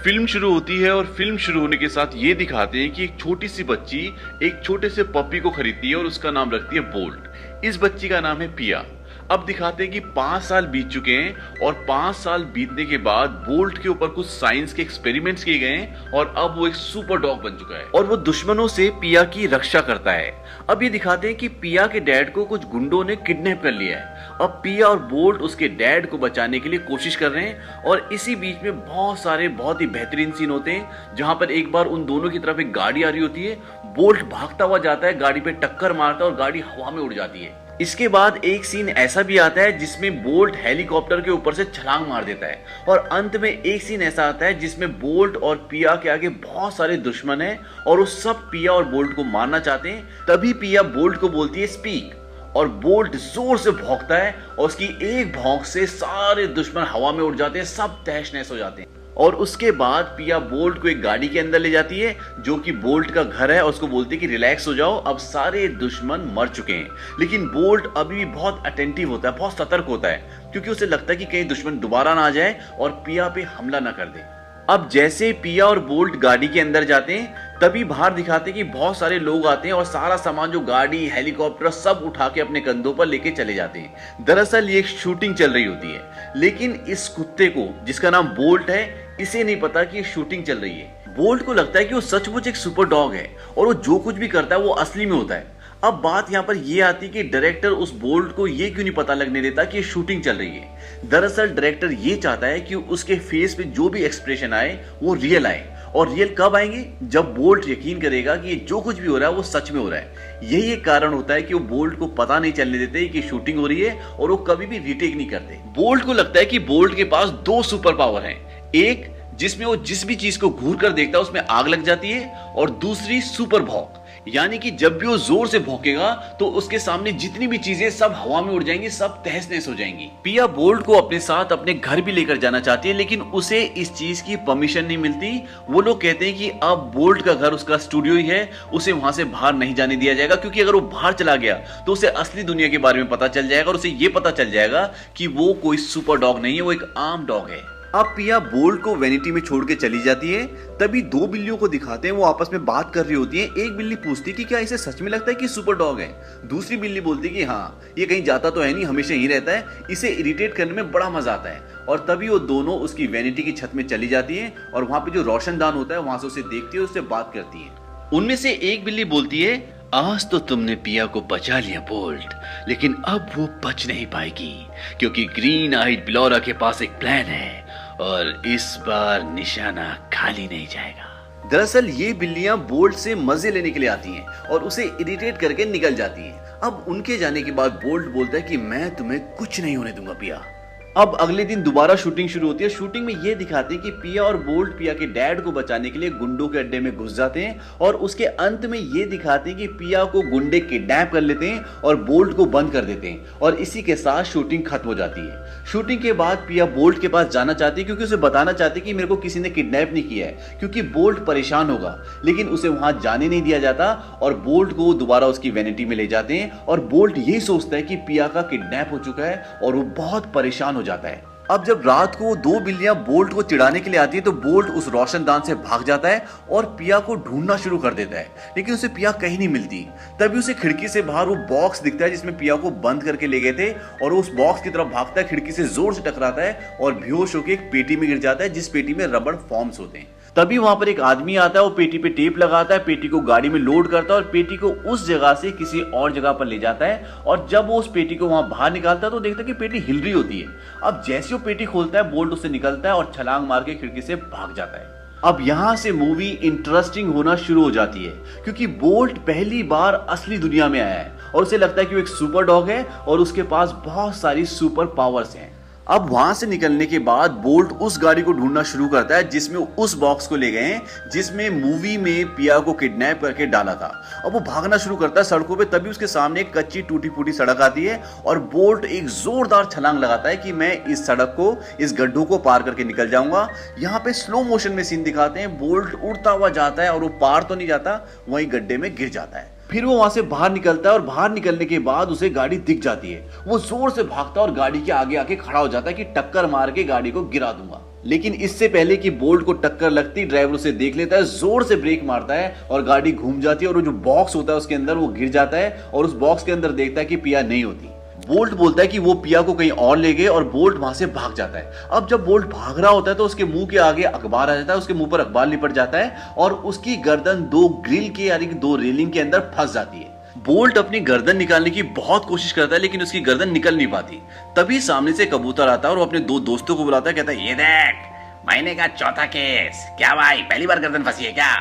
Film शुरू होती है और फिल्म शुरू होने के साथ ये दिखाते हैं कि एक छोटी सी बच्ची एक छोटे से पपी को खरीदती है और उसका नाम रखती है बोल्ट। इस बच्ची का नाम है पिया। अब दिखाते हैं कि 5 साल बीत चुके हैं और 5 साल बीतने के बाद बोल्ट के ऊपर कुछ साइंस के एक्सपेरिमेंट्स किए गए हैं और अब वो एक सुपर डॉग बन चुका है और वो दुश्मनों से पिया की रक्षा करता है। अब ये दिखाते हैं कि पिया के डैड को कुछ गुंडों ने किडनैप कर लिया है। अब पिया और बोल्ट उसके डैड को बचाने के लिए कोशिश कर रहे हैं और इसी बीच में बहुत सारे बहुत ही बेहतरीन सीन होते हैं जहां पर एक बार उन दोनों की तरफ एक गाड़ी आ रही होती है। बोल्ट भागता हुआ जाता है, गाड़ी पे टक्कर मारता है और गाड़ी हवा में उड़ जाती है। इसके बाद एक सीन ऐसा भी आता है जिसमें बोल्ट हेलीकॉप्टर के ऊपर से छलांग मार देता है और अंत में एक सीन ऐसा आता है जिसमें बोल्ट और पिया के आगे बहुत सारे दुश्मन हैं और वो सब पिया और बोल्ट को मारना चाहते हैं। तभी पिया बोल्ट को बोलती है स्पीक और बोल्ट जोर से भौंकता है और उसकी एक भौंक से सारे दुश्मन हवा में उड़ जाते हैं, सब तहस नहस हो जाते हैं। और उसके बाद पिया बोल्ट को एक गाड़ी के अंदर ले जाती है जो कि बोल्ट का घर है और उसको बोलती है कि रिलैक्स हो जाओ, अब सारे दुश्मन मर चुके हैं। लेकिन बोल्ट अभी भी बहुत अटेंटिव होता है, बहुत सतर्क होता है क्योंकि उसे लगता है कि कहीं दुश्मन दोबारा ना आ जाए और पिया पे हमला ना कर दे। अब जैसे पिया और बोल्ट गाड़ी के अंदर जाते हैं तभी बाहर दिखाते हैं कि बहुत सारे लोग आते हैं और सारा सामान जो गाड़ी हेलीकॉप्टर सब उठा के अपने कंधों पर लेके चले जाते हैं। दरअसल ये एक शूटिंग चल रही होती है लेकिन इस कुत्ते को जिसका नाम बोल्ट है इसे नहीं पता कि ये शूटिंग चल रही है। बोल्ट को लगता है कि वो सचमुच एक सुपर डॉग है और वो जो कुछ भी करता है वो असली में होता है। अब बात यहाँ पर ये आती है कि डायरेक्टर उस बोल्ट को ये क्यों नहीं पता लगने देता कि ये शूटिंग चल रही है। दरअसल डायरेक्टर ये चाहता है कि उसके फेस पे जो भी एक्सप्रेशन आए वो रियल आए। और रियल कब आएंगे? जब बोल्ट यकीन करेगा कि ये जो कुछ भी हो रहा है वो सच में हो रहा है। यही एक कारण होता है कि वो बोल्ट को पता नहीं चलने देते कि शूटिंग हो रही है और वो कभी भी रीटेक नहीं करते। बोल्ट को लगता है कि बोल्ट के पास 2 सुपर पावर हैं, एक जिसमें वो जिस भी चीज को घूर कर देखता है उसमें आग लग जाती है और दूसरी सुपर भौंक, यानी कि जब भी वो जोर से भौंकेगा तो उसके सामने जितनी भी चीजें सब हवा में उड़ जाएंगी, सब तहस नहस हो जाएंगी। पिया बोल्ट को अपने साथ अपने घर भी लेकर जाना चाहती है लेकिन उसे इस चीज की परमिशन नहीं मिलती। वो लोग कहते हैं कि अब बोल्ट का घर उसका स्टूडियो ही है, उसे वहां से बाहर नहीं जाने दिया जाएगा क्योंकि अगर वो बाहर चला गया तो उसे असली दुनिया के बारे में पता चल जाएगा और उसे ये पता चल जाएगा कि वो कोई सुपर डॉग नहीं है, वो एक आम डॉग है। अब पिया बोल्ट को वैनिटी में छोड़ के चली जाती है। तभी 2 बिल्लियों को दिखाते हैं, वो आपस में बात कर रही होती हैं। एक बिल्ली पूछती कि क्या इसे सच में लगता है कि सुपर डॉग है? दूसरी बिल्ली बोलती कि हाँ, ये कहीं जाता तो है नहीं, हमेशा ही रहता है, इसे इरिटेट करने में बड़ा मजा आता है। और तभी वो दोनों उसकी वैनिटी की छत में चली जाती है और वहां पे जो रोशनदान होता है वहां से उसे देखती है, उससे बात करती है। उनमें से एक बिल्ली बोलती है, आज तो तुमने पिया को बचा लिया बोल्ट, लेकिन अब वो बच नहीं पाएगी क्योंकि ग्रीन आइड ब्लोरा के पास एक प्लान है और इस बार निशाना खाली नहीं जाएगा। दरअसल ये बिल्लियां बोल्ट से मजे लेने के लिए आती हैं और उसे इरिटेट करके निकल जाती हैं। अब उनके जाने के बाद बोल्ट बोलता है कि मैं तुम्हें कुछ नहीं होने दूंगा पिया। अब अगले दिन दोबारा शूटिंग शुरू होती है। शूटिंग में ये दिखाते हैं कि पिया और बोल्ट पिया के डैड को बचाने के लिए गुंडों के अड्डे में घुस जाते हैं और उसके अंत में ये दिखाते हैं कि पिया को गुंडे किडनैप कर लेते हैं और बोल्ट को बंद कर देते हैं और इसी के साथ शूटिंग खत्म हो जाती है। शूटिंग के बाद पिया बोल्ट के पास जाना चाहती है क्योंकि उसे बताना चाहती है कि मेरे को किसी ने किडनैप नहीं किया है, क्योंकि बोल्ट परेशान होगा, लेकिन उसे वहां जाने नहीं दिया जाता और बोल्ट को दोबारा उसकी वैनिटी में ले जाते हैं और बोल्ट यही सोचता है कि पिया का किडनैप हो चुका है और वो बहुत परेशान हो जाता है। अब जब रात को 2 बिल्लियां बोल्ट को चिढ़ाने के लिए आती है तो बोल्ट उस रोशनदान से भाग जाता है और पिया को ढूंढना शुरू कर देता है, लेकिन उसे पिया कहीं नहीं मिलती। तभी उसे खिड़की से बाहर वो बॉक्स दिखता है जिसमें पिया को बंद करके ले गए थे और उस बॉक्स की तरफ भागता है, खिड़की से जोर से टकराता है और बेहोश होकर एक पेटी में गिर जाता है जिस पेटी में रबड़ फॉर्म्स होते हैं। तभी वहां पर एक आदमी आता है, वो पेटी पे टेप लगाता है, पेटी को गाड़ी में लोड करता है और पेटी को उस जगह से किसी और जगह पर ले जाता है और जब वो उस पेटी को वहां बाहर निकालता है तो देखता है कि पेटी हिल रही होती है। अब जैसे वो पेटी खोलता है बोल्ट उससे निकलता है और छलांग मार के खिड़की से भाग जाता है। अब यहां से मूवी इंटरेस्टिंग होना शुरू हो जाती है क्योंकि बोल्ट पहली बार असली दुनिया में आया है और उसे लगता है कि वो एक सुपर डॉग है और उसके पास बहुत सारी सुपर पावर्स हैं। अब वहां से निकलने के बाद बोल्ट उस गाड़ी को ढूंढना शुरू करता है जिसमें उस बॉक्स को ले गए हैं जिसमें मूवी में पिया को किडनैप करके डाला था। अब वो भागना शुरू करता है सड़कों पे। तभी उसके सामने एक कच्ची टूटी फूटी सड़क आती है और बोल्ट एक जोरदार छलांग लगाता है कि मैं इस सड़क को, इस गड्ढों को पार करके निकल जाऊंगा। यहाँ पे स्लो मोशन में सीन दिखाते हैं, बोल्ट उड़ता हुआ जाता है और वो पार तो नहीं जाता, वहीं गड्ढे में गिर जाता है। फिर वो वहां से बाहर निकलता है और बाहर निकलने के बाद उसे गाड़ी दिख जाती है। वो जोर से भागता है और गाड़ी के आगे आके खड़ा हो जाता है कि टक्कर मार के गाड़ी को गिरा दूंगा। लेकिन इससे पहले कि बोल्ट को टक्कर लगती, ड्राइवर उसे देख लेता है, जोर से ब्रेक मारता है और गाड़ी घूम जाती है और वो जो बॉक्स होता है उसके अंदर वो गिर जाता है और उस बॉक्स के अंदर देखता है कि पिया नहीं होती। बोल्ट बोलता है कि वो पिया को कहीं और ले गए और बोल्ट वहां से भाग जाता है। अब जब बोल्ट भाग रहा होता है तो उसके मुंह के आगे अखबार आ जाता है, उसके मुंह पर अखबार लिपट जाता है और उसकी गर्दन दो ग्रिल के यानी कि दो रेलिंग के अंदर फंस जाती है। बोल्ट अपनी गर्दन निकालने की बहुत कोशिश करता है लेकिन उसकी गर्दन निकल नहीं पाती। तभी सामने से कबूतर आता है और वो अपने दो दोस्तों को बुलाता है, कहता है ये देख महीने का चौथा केस। क्या भाई पहली बार गर्दन फंसी है क्या?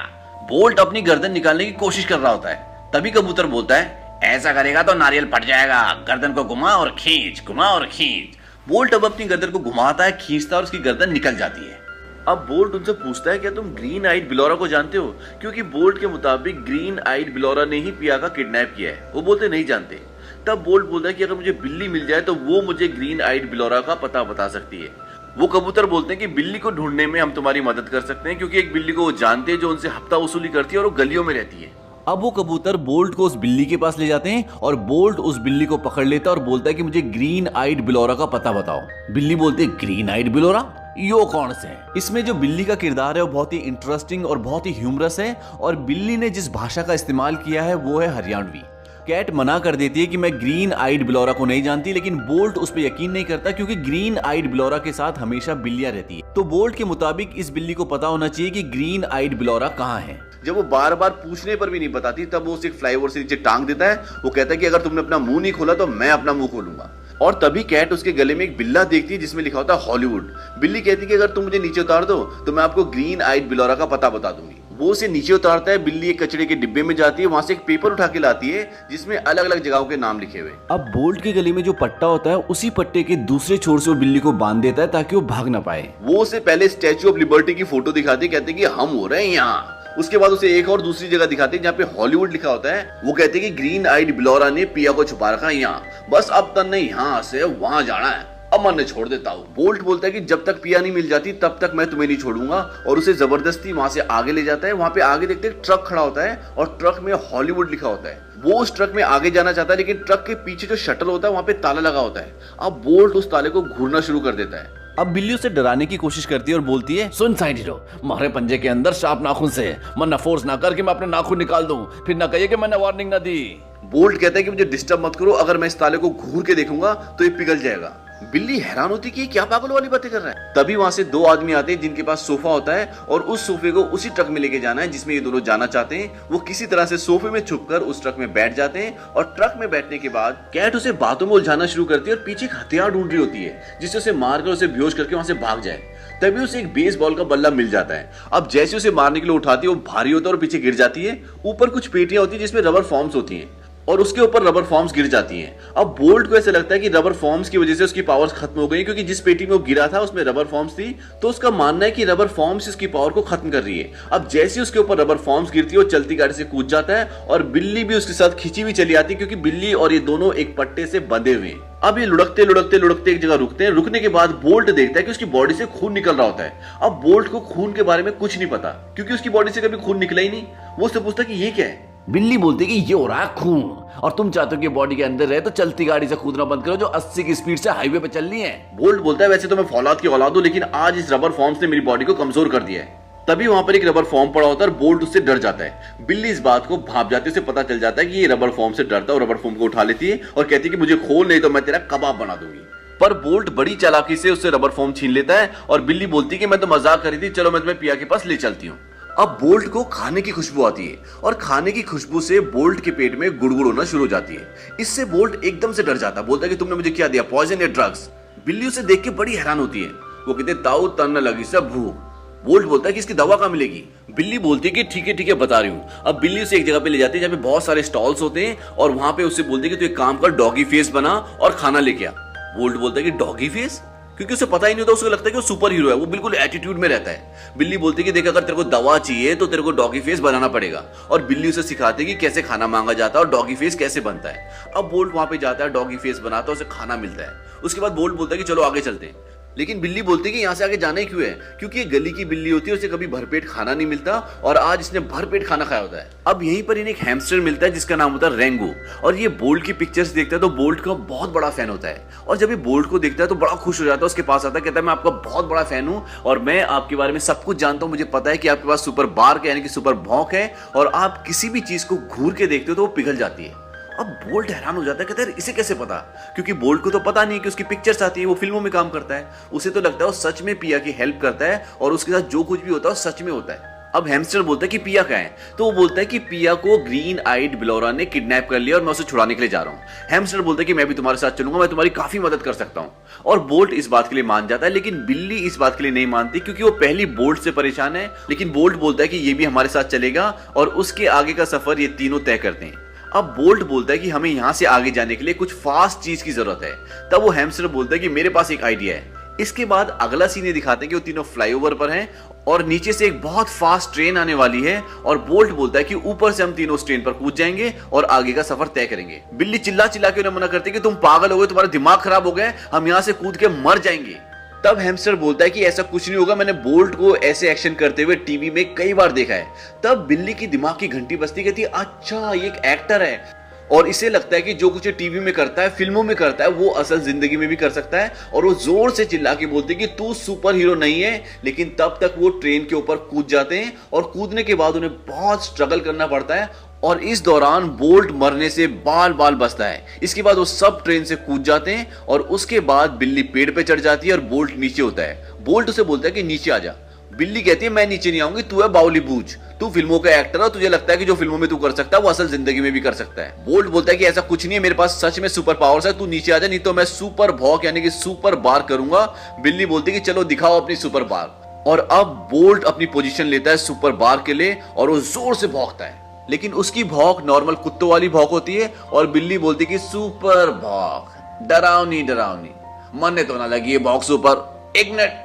बोल्ट अपनी गर्दन निकालने की कोशिश कर रहा होता है। तभी कबूतर बोलता है ऐसा करेगा तो नारियल फट जाएगा, गर्दन को घुमा और खींच, घुमा और खींच। बोल्ट अब अपनी गर्दन को घुमाता है, खींचता है और उसकी गर्दन निकल जाती है। अब बोल्ट उनसे पूछता है क्या तुम ग्रीन आइड बिलोरा को जानते हो? क्योंकि बोल्ट के मुताबिक ग्रीन आइड बिलोरा ने ही पिया का किडनैप किया है। वो बोलते नहीं जानते। तब बोल्ट बोलता है कि अगर मुझे बिल्ली मिल जाए तो वो मुझे ग्रीन आइड बिलोरा का पता बता सकती है। वो कबूतर बोलते हैं कि बिल्ली को ढूंढने में हम तुम्हारी मदद कर सकते हैं, क्योंकि एक बिल्ली को वो जानते हैं जो उनसे हफ्ता वसूली करती है और वो गलियों में रहती है। अब वो कबूतर बोल्ट को उस बिल्ली के पास ले जाते हैं और बोल्ट उस बिल्ली को पकड़ लेता है और बोलता है कि मुझे ग्रीन आइड बिलोरा का पता बताओ। बिल्ली बोलते है ग्रीन आइड बिलोरा, यो कौन से है? इसमें जो बिल्ली का किरदार है वो बहुत ही इंटरेस्टिंग और बहुत ही ह्यूमरस है और बिल्ली ने जिस भाषा का इस्तेमाल किया है वो है हरियाणवी। कैट मना कर देती है कि मैं ग्रीन आइड बिलोरा को नहीं जानती, लेकिन बोल्ट उस पर यकीन नहीं करता क्योंकि ग्रीन आइड बिलोरा के साथ हमेशा बिल्लियां रहती है। तो बोल्ट के मुताबिक इस बिल्ली को पता होना चाहिए कि ग्रीन आइड बिलोरा कहाँ है। जब वो बार बार पूछने पर भी नहीं बताती तब वो उसे फ्लाईओवर से नीचे टांग देता है। वो कहता है कि अगर तुमने अपना मुंह नहीं खोला तो मैं अपना मुंह खोलूंगा। और तभी कैट उसके गले में एक बिल्ला देखती है जिसमें लिखा होता है हॉलीवुड। बिल्ली कहती है कि अगर तुम मुझे नीचे उतार दो तो मैं आपको ग्रीन आइड बिलोरा का पता बता दूंगी। वो उसे नीचे उतारता है। बिल्ली एक कचड़े के डिब्बे में जाती है, वहां से एक पेपर उठा के लाती है जिसमें अलग अलग जगहों के नाम लिखे हुए। अब बोल्ट के गले में जो पट्टा होता है उसी पट्टे के दूसरे छोर से वो बिल्ली को बांध देता है ताकि वो भाग ना पाए। वो उसे पहले स्टैच्यू ऑफ लिबर्टी की फोटो दिखाती है, कहते हैं कि हम हो रहे हैं यहाँ। उसके बाद उसे एक और दूसरी जगह दिखाते हैं जहाँ पे हॉलीवुड लिखा होता है। वो कहते हैं कि ग्रीन आइड बिलोरा ने पिया को छुपा रखा है यहाँ, बस अब तक नहीं यहाँ से वहां जाना है, अब मैं छोड़ देता हूँ। बोल्ट बोलता है कि जब तक पिया नहीं मिल जाती तब तक मैं तुम्हें नहीं छोड़ूंगा और उसे जबरदस्ती वहां से आगे ले जाता है। वहां पे आगे देखते हैं ट्रक खड़ा होता है और ट्रक में हॉलीवुड लिखा होता है। वो उस ट्रक में आगे जाना चाहता है लेकिन ट्रक के पीछे जो शटर होता है वहां पे ताला लगा होता है। अब बोल्ट उस ताले को घूरना शुरू कर देता है। अब बिल्ली उसे डराने की कोशिश करती है और बोलती है सुन साइड हीरो, मारे पंजे के अंदर शार्प नाखून से मन्ना फोर्स ना करके मैं अपने नाखून निकाल दूं, फिर ना कहिए कि मैंने वार्निंग ना दी। बोल्ट कहता है कि मुझे डिस्टर्ब मत करो, अगर मैं इस ताले को घूर के देखूंगा तो ये पिघल जाएगा। बिल्ली हैरान होती कि क्या पागल वाली बातें कर रहा है। तभी वहां से दो आदमी आते हैं जिनके पास सोफा होता है और उस सोफे को उसी ट्रक में लेके जाना है जिसमें ये दोनों जाना चाहते हैं। वो किसी तरह से सोफे में छुपकर उस ट्रक में बैठ जाते हैं और ट्रक में बैठने के बाद कैट उसे बातों में उलझाना शुरू करती है और पीछे एक हथियार ढूंढ रही होती है जिससे उसे मारकर उसे बेहोश करके वहां से भाग जाए। तभी उसे एक बेसबॉल का बल्ला मिल जाता है। अब जैसे उसे मारने के लिए उठाती है वो भारी होता है और पीछे गिर जाती है। ऊपर कुछ पेटियां होती है जिसमें रबर फॉर्म्स होती हैं और उसके ऊपर रबर फॉर्म्स गिर जाती हैं। अब बोल्ट को ऐसा लगता है कि रबर फॉर्म्स की वजह से उसकी पावर्स खत्म हो गई, क्योंकि जिस पेटी में वो गिरा था उसमें रबर फॉर्म्स थी, तो उसका मानना है कि रबर फॉर्म्स इसकी पावर को खत्म कर रही है। अब जैसे उसके ऊपर रबर फॉर्म्स गिरती है वो चलती गाड़ी से कूद जाता है और बिल्ली भी उसके साथ खींची हुई चली आती है, क्योंकि बिल्ली और ये दोनों एक पट्टे से बंधे हुए हैं। अब ये लुढ़कते लुढ़कते लुढ़कते एक जगह रुकते हैं। रुकने के बाद बोल्ट देखता है कि उसकी बॉडी से खून निकल रहा होता है। अब बोल्ट को खून के बारे में कुछ नहीं पता क्योंकि उसकी बॉडी से कभी खून निकला ही नहीं। वो उससे पूछता है कि ये क्या है। बिल्ली बोलती है कि ये हो रहा है खून और तुम चाहते हो कि बॉडी के अंदर रहे तो चलती गाड़ी से कूदना बंद करो जो 80 की स्पीड से हाईवे पे चल रही है। बोल्ट बोलता है वैसे तो मैं फौलाद की औलाद हूं, लेकिन आज इस रबर फॉर्म्स ने मेरी बॉडी को कमजोर कर दिया है। तभी वहां पर एक रबर फॉर्म पड़ा होता है और बोल्ट उससे डर जाता है। बिल्ली इस बात को भाप जाती है, उसे पता चल जाता है कि ये रबर फॉर्म से डरता है और रबर फॉर्म को उठा लेती है और कहती है कि मुझे खोल नहीं तो मैं तेरा कबाब बना दूंगी। पर बोल्ट बड़ी चालाकी से उससे रबर फॉर्म छीन लेता है और बिल्ली बोलती है कि मैं तो मजाक कर रही थी, चलो मैं तुम्हें पिया के पास ले चलती हूँ। अब बोल्ट को खाने की खुशबू आती है और खाने की खुशबू से बोल्ट के पेट में गुड़गुड़ होना शुरू हो जाती है। इससे बोल्ट एकदम से डर जाता है, बोलता है कि तुमने मुझे क्या दिया, पॉइजन या ड्रग्स। बिल्ली उसे देख के बड़ी हैरान होती है। वो कहते ताऊ तन लगी सब भूख। बोल्ट बोलता है कि इसकी दवा कहाँ मिलेगी। बिल्ली बोलती है कि ठीक है बता रही हूँ। अब बिल्ली उसे एक जगह पे ले जाती है जहाँ पे बहुत सारे स्टॉल्स होते हैं और वहां पे उससे बोलती है कि तू एक काम कर, डॉगी फेस बना और खाना लेके आ। बोल्ट बोलता है कि डॉगी फेस, क्योंकि उसे पता ही नहीं होता, उसको लगता है कि वो सुपर हीरो है, वो बिल्कुल एटीट्यूड में रहता है। बिल्ली बोलती है कि देख अगर तेरे को दवा चाहिए तो तेरे को डॉगी फेस बनाना पड़ेगा और बिल्ली उसे सिखाती है कि कैसे खाना मांगा जाता है और डॉगी फेस कैसे बनता है। अब बोल्ट वहां पे जाता है, डॉगी फेस बनाता है, उसे खाना मिलता है। उसके बाद बोल्ट बोलता है कि चलो आगे चलते हैं। लेकिन बिल्ली बोलती है कि यहाँ से आगे जाना ही क्यों है, क्योंकि ये गली की बिल्ली होती है, उसे कभी भरपेट खाना नहीं मिलता और आज इसने भरपेट खाना खाया होता है। अब यहीं पर इन्हें एक हैमस्टर मिलता है जिसका नाम होता है रेंगो, और ये बोल्ट की पिक्चर्स देखता है तो बोल्ट का बहुत बड़ा फैन होता है, और जब ये बोल्ट को देखता है तो बड़ा खुश हो जाता है, उसके पास आता है, कहता है मैं आपका बहुत बड़ा फैन हूँ और मैं आपके बारे में सब कुछ जानता हूँ, मुझे पता है कि आपके पास सुपर बार्क यानी कि सुपर भौंक है और आप किसी भी चीज को घूर के देखते हो तो वो पिघल जाती है। अब बोल्ट हैरान हो जाता है, कहता है इसे कैसे पता, क्योंकि बोल्ट को तो पता नहीं कि उसकी पिक्चर्स आती है, वो फिल्मों में काम करता है, उसे तो लगता है वो सच में पिया की हेल्प करता है और उसके साथ जो कुछ भी होता है वो सच में होता है। अब हैमस्टर बोलता है कि पिया कहाँ है, तो वो बोलता है कि पिया को ग्रीन आइड बिलोरा ने किडनैप कर लिया और मैं उसे छुड़ाने के लिए जा रहा हूँ। हैमस्टर बोलता है कि मैं भी तुम्हारे साथ चलूंगा, मैं तुम्हारी काफी मदद कर सकता हूँ, और बोल्ट इस बात के लिए मान जाता है। लेकिन बिल्ली इस बात के लिए नहीं मानती क्योंकि वो पहली बोल्ट से परेशान है, लेकिन बोल्ट बोलता है कि ये भी हमारे साथ चलेगा और उसके आगे का सफर ये तीनों तय करते हैं। अब बोल्ट बोलता है कि हमें यहाँ से आगे जाने के लिए कुछ फास्ट चीज की जरूरत है, तब वो हैमस्टर बोलता है कि मेरे पास एक आइडिया है। इसके बाद अगला सीन दिखाते हैं कि वो तीनों फ्लाईओवर पर हैं और नीचे से एक बहुत फास्ट ट्रेन आने वाली है, और बोल्ट बोलता है कि ऊपर से हम तीनों उस ट्रेन पर कूद जाएंगे और आगे का सफर तय करेंगे। बिल्ली चिल्ला चिल्ला के उन्हें मना करती है कि तुम पागल हो गए, तुम्हारा दिमाग खराब हो गया, हम यहाँ से कूद के मर जाएंगे। तब हैमस्टर बोलता है कि ऐसा कुछ नहीं होगा, मैंने बोल्ट को ऐसे एक्शन करते हुए टीवी में कई बार देखा है। तब बिल्ली की दिमाग की घंटी बजती, कहती है अच्छा ये एक एक्टर है और इसे लगता है कि जो कुछ टीवी में करता है, फिल्मों में करता है, वो असल जिंदगी में भी कर सकता है, और वो जोर से चिल्ला के बोलते हैं कि तू सुपर हीरो नहीं है। लेकिन तब तक वो ट्रेन के ऊपर कूद जाते हैं और कूदने के बाद उन्हें बहुत स्ट्रगल करना पड़ता है और इस दौरान बोल्ट मरने से बाल बाल बचता है। इसके बाद वो सब ट्रेन से कूद जाते हैं और उसके बाद बिल्ली पेड़ पे चढ़ जाती है और बोल्ट नीचे होता है। बोल्ट उसे बोलता है कि नीचे आ जा। बिल्ली कहती है मैं नीचे नहीं आऊंगी, तू है बाउली बूझ, तू फिल्मों का एक्टर है, तुझे लगता है कि जो फिल्मों में तू कर सकता है वो असल जिंदगी में भी कर सकता है। बोल्ट बोलता है कि ऐसा कुछ नहीं है, मेरे पास सच में सुपर पावर्स है, तू नीचे आ जा, नहीं तो मैं सुपर भौंक यानी कि सुपर बार करूंगा। बिल्ली बोलती है कि चलो दिखाओ अपनी सुपर बार, और अब बोल्ट अपनी पोजीशन लेता है सुपर बार के लिए और वो जोर से भौंकता है, लेकिन उसकी भौंक नॉर्मल कुत्तों वाली भौंक होती है और बिल्ली बोलती है कि सुपर भौंक, डरावनी डरावनी, मरने तो ना लगी ये भौंक सुपर, एक मिनट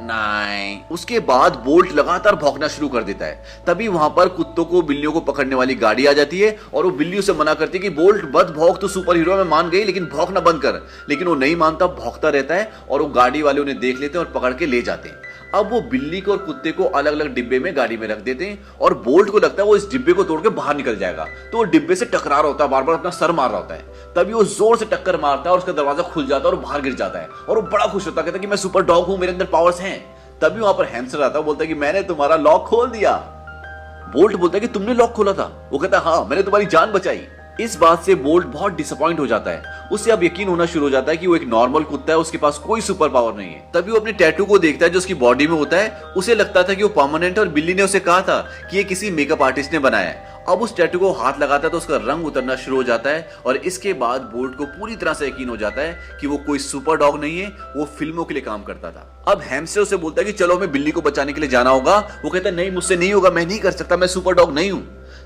नहीं। उसके बाद बोल्ट लगातार भौंकना शुरू कर देता है। तभी वहां पर कुत्तों को बिल्लियों को पकड़ने वाली गाड़ी आ जाती है और वो बिल्लियों से मना करती है कि बोल्ट बद भौंक, तो सुपर हीरो में मान गई लेकिन भौंकना बंद कर। लेकिन वो नहीं मानता, भौंकता रहता है और वो गाड़ी वाले उन्हें देख लेते हैं और पकड़ के ले जाते हैं। अब वो बिल्ली को और कुत्ते को अलग अलग डिब्बे में गाड़ी में रख देते हैं और बोल्ट को लगता है वो इस डिब्बे को तोड़ के बाहर निकल जाएगा, तो वो डिब्बे से टकरा रहा होता है, बार बार अपना सर मार रहा होता है। तभी वो जोर से टक्कर मारता है और उसका दरवाजा खुल जाता है और बाहर गिर जाता है और वो बड़ा खुश होता है, कहता है कि मैं सुपर डॉग हूं, मेरे अंदर पावर्स हैं। तभी वहां पर हैमस्टर आता है, बोलता है कि मैंने तुम्हारा लॉक खोल दिया। बोल्ट बोलता है कि तुमने लॉक खोला था? वो कहता है हाँ, मैंने तुम्हारी जान बचाई। इस बात से बोल्ट बहुत डिसअपॉइंट हो जाता है। उससे अब यकीन होना शुरू हो जाता है कि वो एक नॉर्मल कुत्ता है, उसके पास कोई सुपर पावर नहीं है। तभी वो अपने टैटू को देखता है जो उसकी बॉडी में होता है। उसे लगता था कि वो परमानेंट है और बिल्ली ने उसे कहा था कि ये किसी मेकअप आर्टिस्ट ने बनाया है। अब उस टैटू को हाथ लगाता है तो उसका रंग उतरना शुरू हो जाता है और इसके बाद बोल्ट को पूरी तरह से यकीन हो जाता है कि वो कोई सुपर डॉग नहीं है, वो फिल्मों के लिए काम करता था। अब हैमस्टर उसे बोलता है कि चलो हमें बिल्ली को बचाने के लिए जाना होगा। वो कहता है नहीं, मुझसे नहीं होगा, मैं नहीं कर सकता, मैं सुपर डॉग नहीं हूं।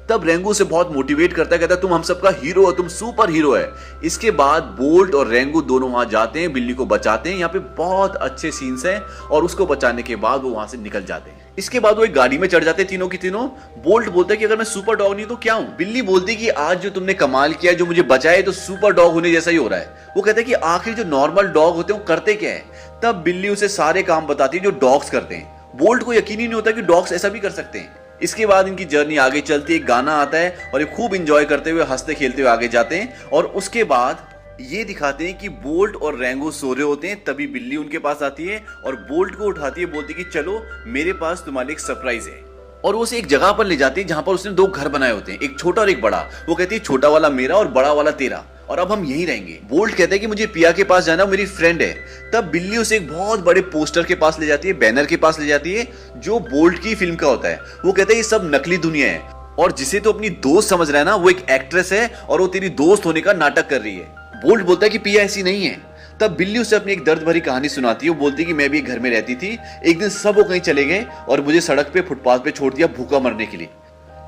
तब रेंगो उसे बहुत मोटिवेट करता है, कहता है तुम हम सबका हीरो हो, तुम सुपर हीरो है। इसके बाद बोल्ट और रेंगो दोनों वहां जाते हैं, बिल्ली को बचाते हैं। यहाँ पे बहुत अच्छे सीन्स हैं और उसको बचाने के बाद वो वहां से निकल जाते हैं। इसके बाद वो एक गाड़ी में चढ़ जाते हैं तीनों की तीनों। बोल्ट बोलता है कि अगर मैं सुपर डॉग नहीं तो क्या हूं? बिल्ली बोलती है कि आज जो तुमने कमाल किया, जो मुझे बचाए, तो सुपर डॉग होने जैसा ही हो रहा है। वो कहता है कि आखिर जो नॉर्मल डॉग होते हैं वो करते क्या है? तब बिल्ली उसे सारे काम बताती है जो डॉग्स करते हैं। बोल्ट को यकीन ही नहीं होता कि डॉग्स ऐसा भी कर सकते हैं। इसके बाद इनकी जर्नी आगे चलती है, एक गाना आता है और ये खूब एंजॉय करते हुए हंसते खेलते हुए आगे जाते हैं। और उसके बाद ये दिखाते हैं कि बोल्ट और रेंगो सो रहे होते हैं। तभी बिल्ली उनके पास आती है और बोल्ट को उठाती है, बोलती है कि चलो मेरे पास तुम्हारे लिए एक सरप्राइज है। और वो उसे एक जगह पर ले जाती है जहां पर उसने दो घर बनाए होते हैं, एक छोटा और एक बड़ा। वो कहती है छोटा वाला मेरा और बड़ा वाला तेरा, और अब हम यहीं रहेंगे। बोल्ट कहता है कि मुझे पिया के पास जाना, मेरी फ्रेंड है। तब बिल्ली उसे एक बहुत बड़े पोस्टर के पास ले जाती है, बैनर के पास ले जाती है जो बोल्ट की फिल्म का होता है। वो कहता है ये सब नकली दुनिया है और जिसे तो अपनी दोस्त समझ रहा है ना, वो एक एक्ट्रेस है और वो तेरी दोस्त होने का नाटक कर रही है। बोल्ट बोलता है कि पिया ऐसी नहीं है। तब बिल्ली उसे अपनी एक दर्द भरी कहानी सुनाती है। वो बोलती है कि मैं भी घर में रहती थी, एक दिन सब वो कहीं चले गए और मुझे सड़क पे फुटपाथ पे छोड़ दिया भूखा मरने के लिए।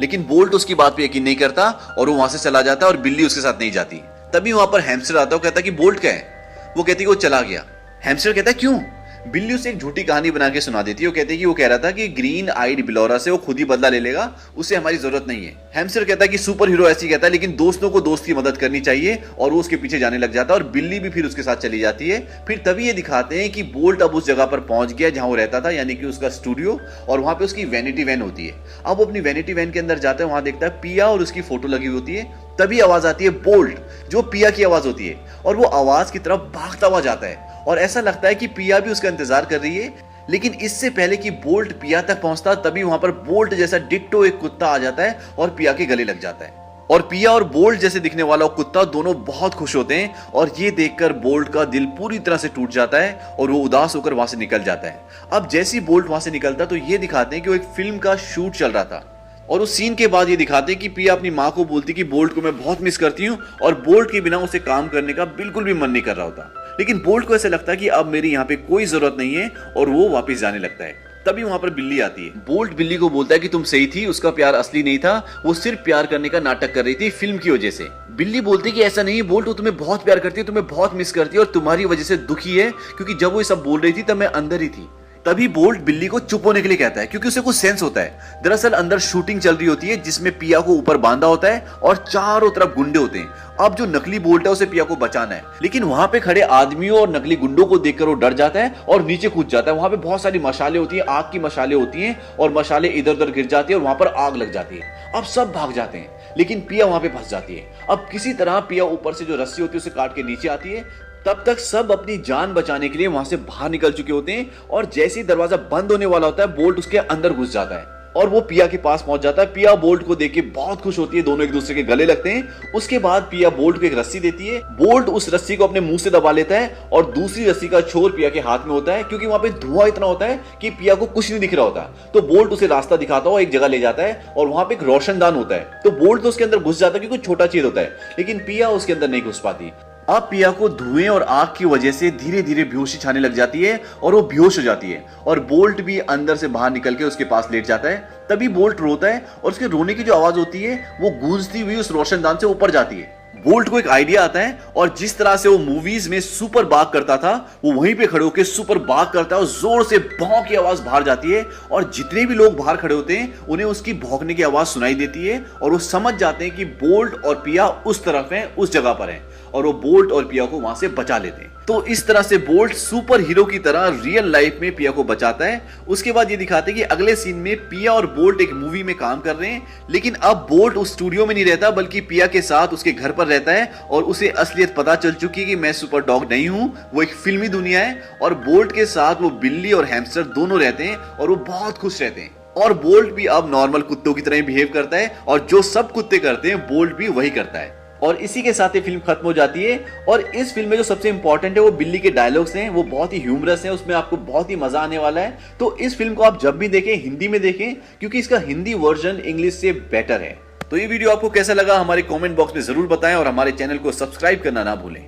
लेकिन बोल्ट उसकी बात पे यकीन नहीं करता और वो वहां से चला जाता है और बिल्ली उसके साथ नहीं जाती। तभी वहां पर हैमस्टर आता है, कहता है कि बोल्ट क्या है? वो कहती है कि वो चला गया। हैमस्टर कहता है क्यों? बिल्ली उसे एक झूठी कहानी बना के सुना देती है। वो कहती है कि वो कह रहा था कि ग्रीन आइड बिलोरा से वो खुद ही बदला ले लेगा, उसे हमारी जरूरत नहीं है। हैमस्टर कहता है कि सुपर हीरो ऐसे ही कहता है, लेकिन दोस्तों को दोस्त की मदद करनी चाहिए, और वो उसके पीछे जाने लग जाता है और बिल्ली भी फिर उसके साथ चली जाती है। फिर तभी ये दिखाते हैं कि बोल्ट अब उस जगह पर पहुंच गया जहां वो रहता था, यानी कि उसका स्टूडियो, और वहां पे उसकी वैनिटी वैन होती है। अब वो अपनी वैनिटी वैन के अंदर जाता है, वहां देखता है पिया और उसकी फोटो लगी हुई होती है। तभी आवाज आती है बोल्ट, जो पिया की आवाज होती है, और वो आवाज की तरफ भागता हुआ जाता है और ऐसा लगता है कि पिया भी उसका इंतजार कर रही है। लेकिन इससे पहले कि बोल्ट पिया तक पहुंचता, तभी वहां पर बोल्ट जैसा डिट्टो एक कुत्ता आ जाता है और पिया के गले लग जाता है। और पिया और बोल्ट जैसे दिखने वाला कुत्ता दोनों बहुत खुश होते हैं, और ये देखकर बोल्ट का दिल पूरी तरह से टूट जाता है और वो उदास होकर वहां से निकल जाता है। अब जैसे ही बोल्ट वहां से निकलता तो ये दिखाते हैं कि वो एक फिल्म का शूट चल रहा था, और उस सीन के बाद ये दिखाते हैं कि पिया अपनी माँ को बोलती कि बोल्ट को मैं बहुत मिस करती हूँ, और बोल्ट के बिना उसे काम करने का बिल्कुल भी मन नहीं कर रहा होता। लेकिन बोल्ट को ऐसा लगता है कि अब मेरी यहाँ पे कोई जरूरत नहीं है, और वो वापस जाने लगता है। तभी वहां पर बिल्ली आती है। बोल्ट बिल्ली को बोलता है कि तुम सही थी, उसका प्यार असली नहीं था, वो सिर्फ प्यार करने का नाटक कर रही थी फिल्म की वजह से। बिल्ली बोलती है कि ऐसा नहीं है बोल्ट, वो तुम्हें बहुत प्यार करती है, तुम्हें बहुत मिस करती है, और तुम्हारी वजह से दुखी है, क्योंकि जब वो ये सब बोल रही थी तब मैं अंदर ही थी। तभी बोल्ट बिल्ली को चुप होने के लिए कहता है, क्योंकि उसे कुछ सेंस होता है। दरअसल अंदर शूटिंग चल रही होती है जिसमें पिया को ऊपर बांधा होता है और चारों तरफ गुंडे होते हैं। अब जो नकली बोल्ट है उसे पिया को बचाना है, लेकिन वहां पे खड़े आदमियों और नकली गुंडों को देखकर वो डर जाता है और नीचे कूद जाता है। वहां पे बहुत सारी मशाले होती है, आग की मशाले होती हैं, और मशाले इधर उधर गिर जाती है और वहां पर आग लग जाती है। अब सब भाग जाते हैं, लेकिन पिया वहां पे फंस जाती है। अब किसी तरह पिया ऊपर से जो रस्सी होती है उसे काट के नीचे आती है। तब तक सब अपनी जान बचाने के लिए वहां से बाहर निकल चुके होते हैं, और जैसे ही दरवाजा बंद होने वाला होता है बोल्ट उसके अंदर घुस जाता है और वो पिया के पास पहुंच जाता है। पिया बोल्ट को देख के बहुत खुश होती है, दोनों एक दूसरे के गले लगते हैं। उसके बाद पिया बोल्ट को एक रस्सी देती है। बोल्ट उस रस्सी को अपने मुंह से दबा लेता है और दूसरी रस्सी का छोर पिया के हाथ में होता है, क्योंकि वहां पे धुआं इतना होता है कि पिया को कुछ नहीं दिख रहा होता। तो बोल्ट उसे रास्ता दिखाता हुआ एक जगह ले जाता है, और वहां पे एक रोशनदान होता है। तो बोल्ट तो उसके अंदर घुस जाता है क्योंकि छोटा छेद होता है, लेकिन पिया उसके अंदर नहीं घुस पाती। अब पिया को धुएं और आग की वजह से धीरे धीरे बेहोशी छाने लग जाती है और वो बेहोश हो जाती है, और बोल्ट भी अंदर से बाहर निकल के उसके पास लेट जाता है। तभी बोल्ट रोता है, और उसके रोने की जो आवाज होती है वो गूंजती हुई उस रोशनदान से ऊपर जाती है। बोल्ट को एक आइडिया आता है, और जिस तरह से वो मूवीज में सुपर बाग करता था वो वहीं पे खड़े होकर सुपर बाग करता है, और जोर से भौं की आवाज बाहर जाती है, और जितने भी लोग बाहर खड़े होते हैं उन्हें उसकी भौंकने की आवाज सुनाई देती है, और वो समझ जाते हैं कि बोल्ट और पिया उस तरफ हैं, उस जगह पर हैं, और वो बोल्ट और पिया को वहां से बचा लेते हैं। तो इस तरह से बोल्ट सुपर हीरो की तरह रियल लाइफ में पिया को बचाता है। उसके बाद ये दिखाते हैं कि अगले सीन में पिया और बोल्ट एक मूवी में काम कर रहे हैं, लेकिन अब बोल्ट उस स्टूडियो में नहीं रहता बल्कि पिया के साथ उसके घर पर रहता है, और उसे असलियत पता चल चुकी है कि मैं सुपर डॉग नहीं हूं, वो एक फिल्मी दुनिया है। और बोल्ट के साथ वो बिल्ली और हैमस्टर दोनों रहते हैं, और वो बहुत खुश रहते हैं। और बोल्ट भी अब नॉर्मल कुत्तों की तरह बिहेव करता है, और जो सब कुत्ते करते हैं बोल्ट भी वही करता है। और इसी के साथ ये फिल्म खत्म हो जाती है। और इस फिल्म में जो सबसे इंपॉर्टेंट है वो बिल्ली के डायलॉग्स हैं, वो बहुत ही ह्यूमरस हैं, उसमें आपको बहुत ही मजा आने वाला है। तो इस फिल्म को आप जब भी देखें हिंदी में देखें, क्योंकि इसका हिंदी वर्जन इंग्लिश से बेटर है। तो ये वीडियो आपको कैसा लगा हमारे कमेंट बॉक्स में जरूर बताएं, और हमारे चैनल को सब्सक्राइब करना ना भूलें।